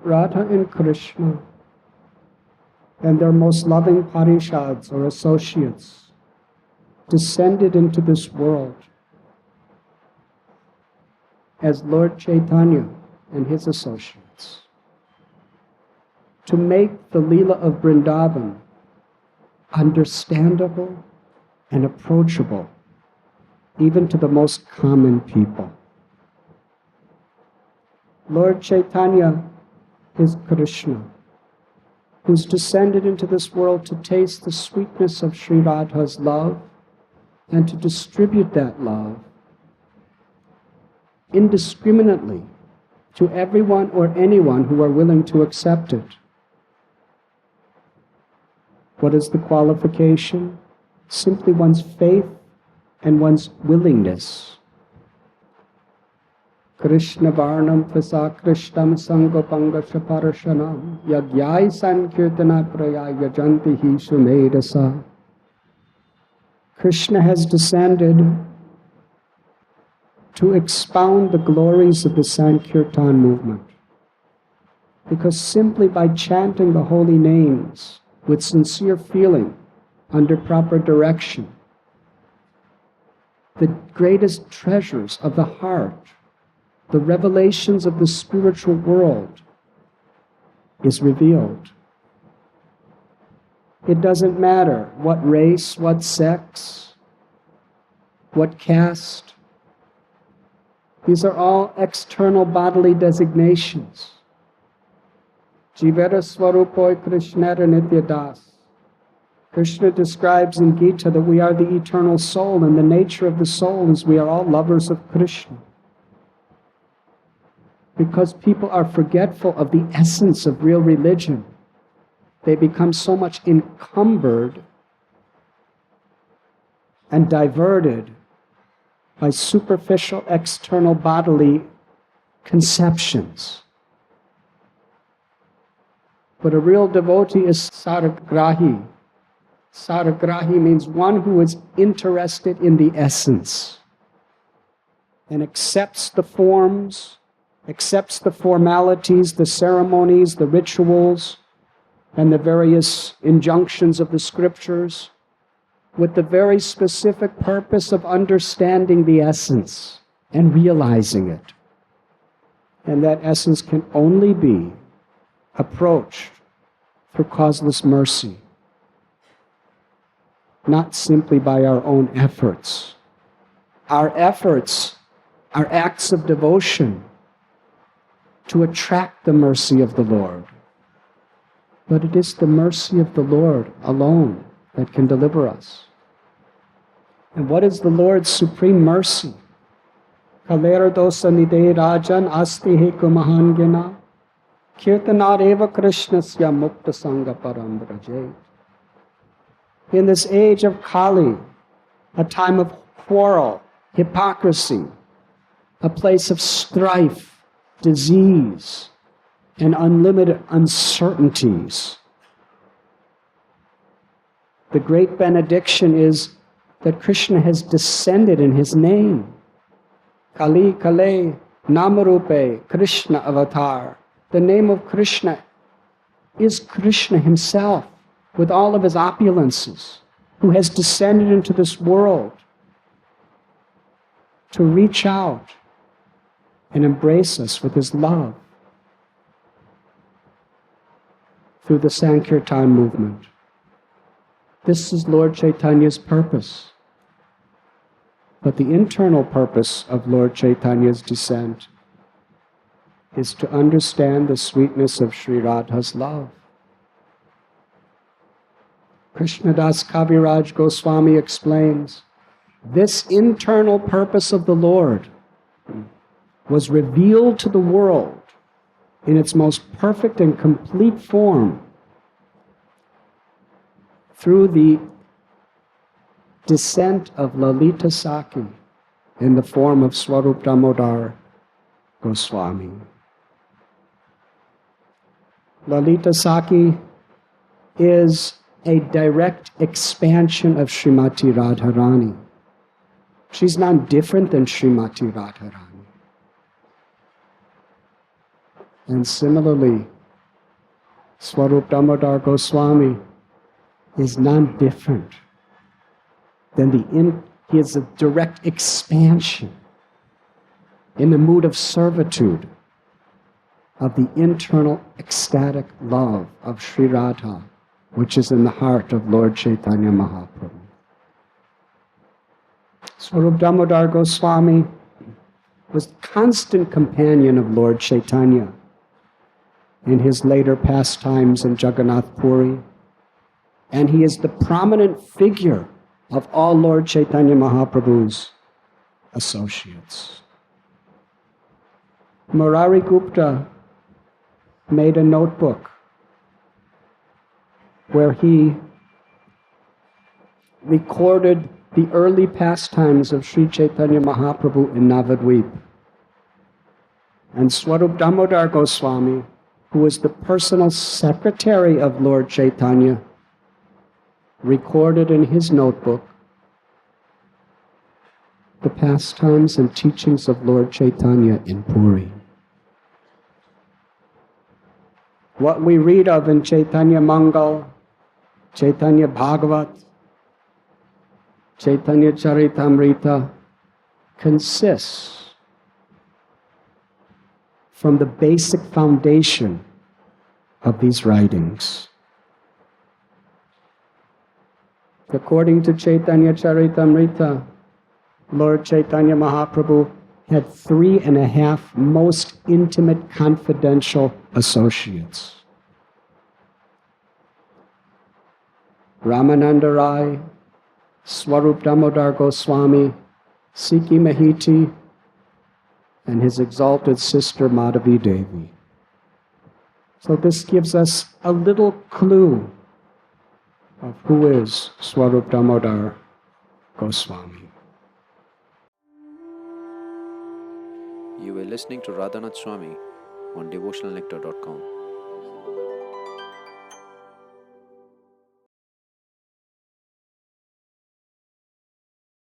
Radha and Krishna and their most loving parishads or associates descended into this world as Lord Chaitanya and his associates to make the Leela of Vrindavan understandable and approachable even to the most common people. Lord Chaitanya is Krishna, who's descended into this world to taste the sweetness of Sri Radha's love and to distribute that love indiscriminately to everyone or anyone who are willing to accept it. What is the qualification? Simply one's faith and one's willingness. Krishna varnam prasakrishnam sangopanga shaparashanam yagyai sankirtana prayaya jantihi sumedasa. Krishna has descended to expound the glories of the Sankirtan movement, because simply by chanting the holy names with sincere feeling under proper direction, the greatest treasures of the heart, the revelations of the spiritual world, is revealed. It doesn't matter what race, what sex, what caste. These are all external bodily designations. Jivera Swarupoi Krishnara Nityadas. Krishna describes in Gita that we are the eternal soul, and the nature of the soul is we are all lovers of Krishna. Because people are forgetful of the essence of real religion, they become so much encumbered and diverted by superficial external bodily conceptions. But a real devotee is saragrahi. Saragrahi means one who is interested in the essence and accepts the forms, accepts the formalities, the ceremonies, the rituals, and the various injunctions of the scriptures with the very specific purpose of understanding the essence and realizing it. And that essence can only be approached through causeless mercy, not simply by our own efforts. Our efforts are acts of devotion to attract the mercy of the Lord. But it is the mercy of the Lord alone that can deliver us. And what is the Lord's supreme mercy? Kalera dosa nide rajan asti heku mahangena kirtanareva krishnasya mukta sangha param braje. In this age of Kali, a time of quarrel, hypocrisy, a place of strife, disease, and unlimited uncertainties, the great benediction is that Krishna has descended in his name. Kali Kale Namarupe Krishna Avatar. The name of Krishna is Krishna himself with all of his opulences, who has descended into this world to reach out and embrace us with his love through the Sankirtan movement. This is Lord Chaitanya's purpose. But the internal purpose of Lord Chaitanya's descent is to understand the sweetness of Sri Radha's love. Krishna das Kaviraj Goswami explains, this internal purpose of the Lord was revealed to the world in its most perfect and complete form through the descent of Lalita Sakhi in the form of Swarupa Damodar Goswami. Lalita Sakhi is a direct expansion of Srimati Radharani. She's not different than Srimati Radharani. And similarly, Swarupa Damodar Goswami is none different than he is a direct expansion in the mood of servitude of the internal ecstatic love of Sri Radha, which is in the heart of Lord Chaitanya Mahaprabhu. Swarupa Damodar Goswami was the constant companion of Lord Chaitanya in his later pastimes in Jagganath Puri, and he is the prominent figure of all Lord Chaitanya Mahaprabhu's associates. Murari Gupta made a notebook where he recorded the early pastimes of Sri Chaitanya Mahaprabhu in Navadvip. And Swarupa Damodar Goswami, who was the personal secretary of Lord Chaitanya, recorded in his notebook the pastimes and teachings of Lord Chaitanya in Puri. What we read of in Chaitanya Mangal, Chaitanya Bhagvat, Chaitanya-charitamrita consists from the basic foundation of these writings. According to Chaitanya-charitamrita, Lord Chaitanya Mahaprabhu had 3.5 most intimate confidential associates. Ramananda Rai, Swarupa Damodar Goswami, Sikhi Mahiti, and his exalted sister Madhavi Devi. So this gives us a little clue of who is Swarupa Damodar Goswami. You were listening to Radhanath Swami on devotionalnectar.com.